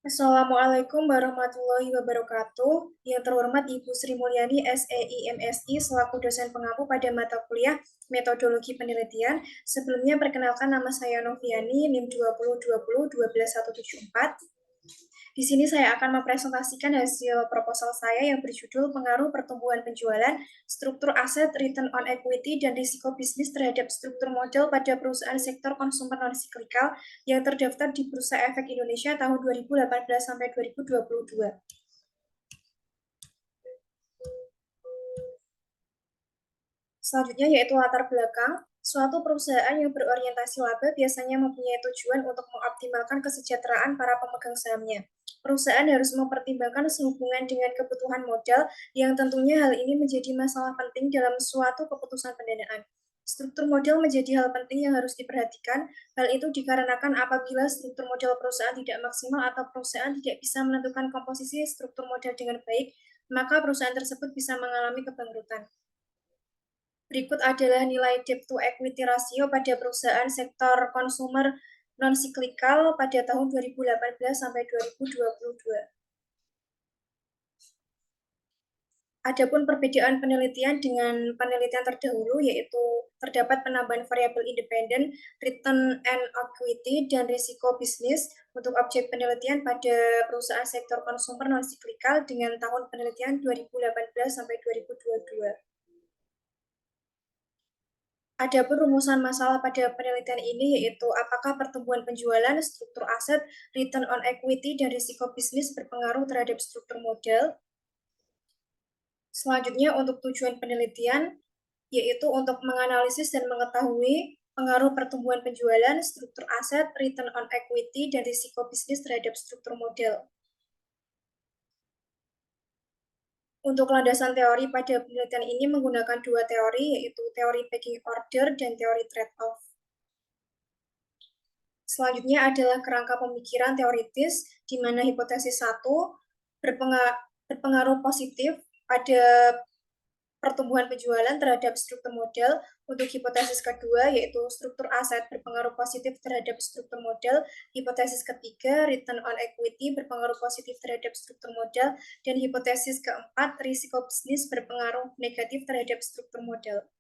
Assalamualaikum warahmatullahi wabarakatuh. Yang terhormat Ibu Sri Mulyani SEI MSI selaku dosen pengampu pada mata kuliah Metodologi Penelitian. Sebelumnya perkenalkan nama saya Noviani, NIM 2020174. Di sini saya akan mempresentasikan hasil proposal saya yang berjudul Pengaruh Pertumbuhan Penjualan, Struktur Aset, Return on Equity, dan Risiko Bisnis terhadap Struktur Modal pada Perusahaan Sektor Konsumer Non-Siklikal yang terdaftar di Bursa Efek Indonesia tahun 2018 sampai 2022. Selanjutnya yaitu latar belakang. Suatu perusahaan yang berorientasi laba biasanya mempunyai tujuan untuk mengoptimalkan kesejahteraan para pemegang sahamnya. Perusahaan harus mempertimbangkan sehubungan dengan kebutuhan modal yang tentunya hal ini menjadi masalah penting dalam suatu keputusan pendanaan. Struktur modal menjadi hal penting yang harus diperhatikan. Hal itu dikarenakan apabila struktur modal perusahaan tidak maksimal atau perusahaan tidak bisa menentukan komposisi struktur modal dengan baik, maka perusahaan tersebut bisa mengalami kebangkrutan. Berikut adalah nilai debt to equity ratio pada perusahaan sektor konsumer non-siklikal pada tahun 2018 sampai 2022. Adapun perbedaan penelitian dengan penelitian terdahulu yaitu terdapat penambahan variabel independen, return on equity, dan risiko bisnis untuk objek penelitian pada perusahaan sektor konsumer non-siklikal dengan tahun penelitian 2018 sampai 2022. Adapun rumusan masalah pada penelitian ini yaitu apakah pertumbuhan penjualan, struktur aset, return on equity, dan risiko bisnis berpengaruh terhadap struktur modal. Selanjutnya untuk tujuan penelitian yaitu untuk menganalisis dan mengetahui pengaruh pertumbuhan penjualan, struktur aset, return on equity, dan risiko bisnis terhadap struktur modal. Untuk landasan teori pada penelitian ini menggunakan dua teori, yaitu teori pecking order dan teori trade-off. Selanjutnya adalah kerangka pemikiran teoritis, di mana hipotesis 1 berpengaruh positif pada pertumbuhan penjualan terhadap struktur modal. Untuk hipotesis kedua, yaitu struktur aset berpengaruh positif terhadap struktur modal. Hipotesis ketiga, return on equity berpengaruh positif terhadap struktur modal. Dan hipotesis keempat, risiko bisnis berpengaruh negatif terhadap struktur modal.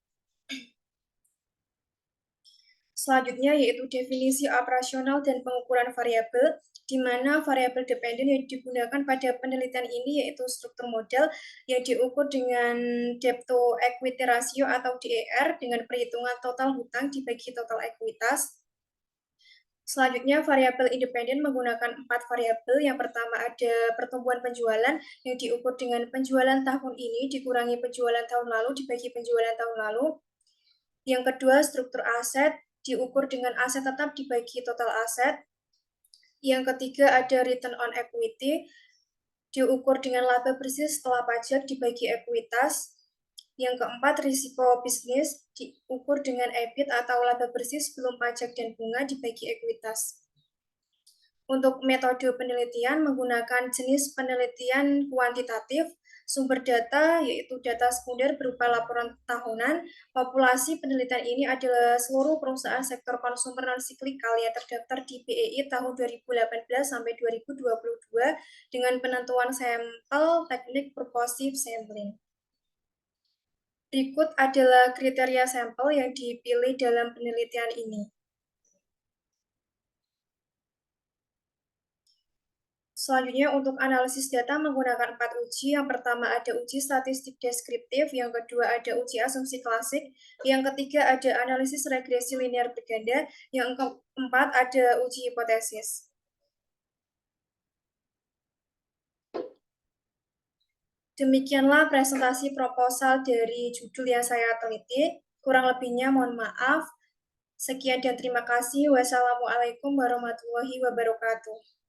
Selanjutnya yaitu definisi operasional dan pengukuran variabel, di mana variabel dependen yang digunakan pada penelitian ini yaitu struktur modal yang diukur dengan debt to equity ratio atau DER dengan perhitungan total hutang dibagi total ekuitas. Selanjutnya, variabel independen menggunakan 4 variabel. Yang pertama ada pertumbuhan penjualan yang diukur dengan penjualan tahun ini dikurangi penjualan tahun lalu dibagi penjualan tahun lalu. Yang kedua, struktur aset diukur dengan aset tetap dibagi total aset. Yang ketiga ada return on equity, diukur dengan laba bersih setelah pajak dibagi ekuitas. Yang keempat, risiko bisnis diukur dengan EBIT atau laba bersih sebelum pajak dan bunga dibagi ekuitas. Untuk metode penelitian menggunakan jenis penelitian kuantitatif, sumber data yaitu data sekunder berupa laporan tahunan. Populasi penelitian ini adalah seluruh perusahaan sektor konsumer non-siklikal yang terdaftar di BEI tahun 2018 sampai 2022 dengan penentuan sampel teknik purposive sampling. Berikut adalah kriteria sampel yang dipilih dalam penelitian ini. Selanjutnya untuk analisis data menggunakan 4 uji. Yang pertama ada uji statistik deskriptif, yang kedua ada uji asumsi klasik, yang ketiga ada analisis regresi linear berganda, yang keempat ada uji hipotesis. Demikianlah presentasi proposal dari judul yang saya teliti. Kurang lebihnya mohon maaf. Sekian dan terima kasih. Wassalamualaikum warahmatullahi wabarakatuh.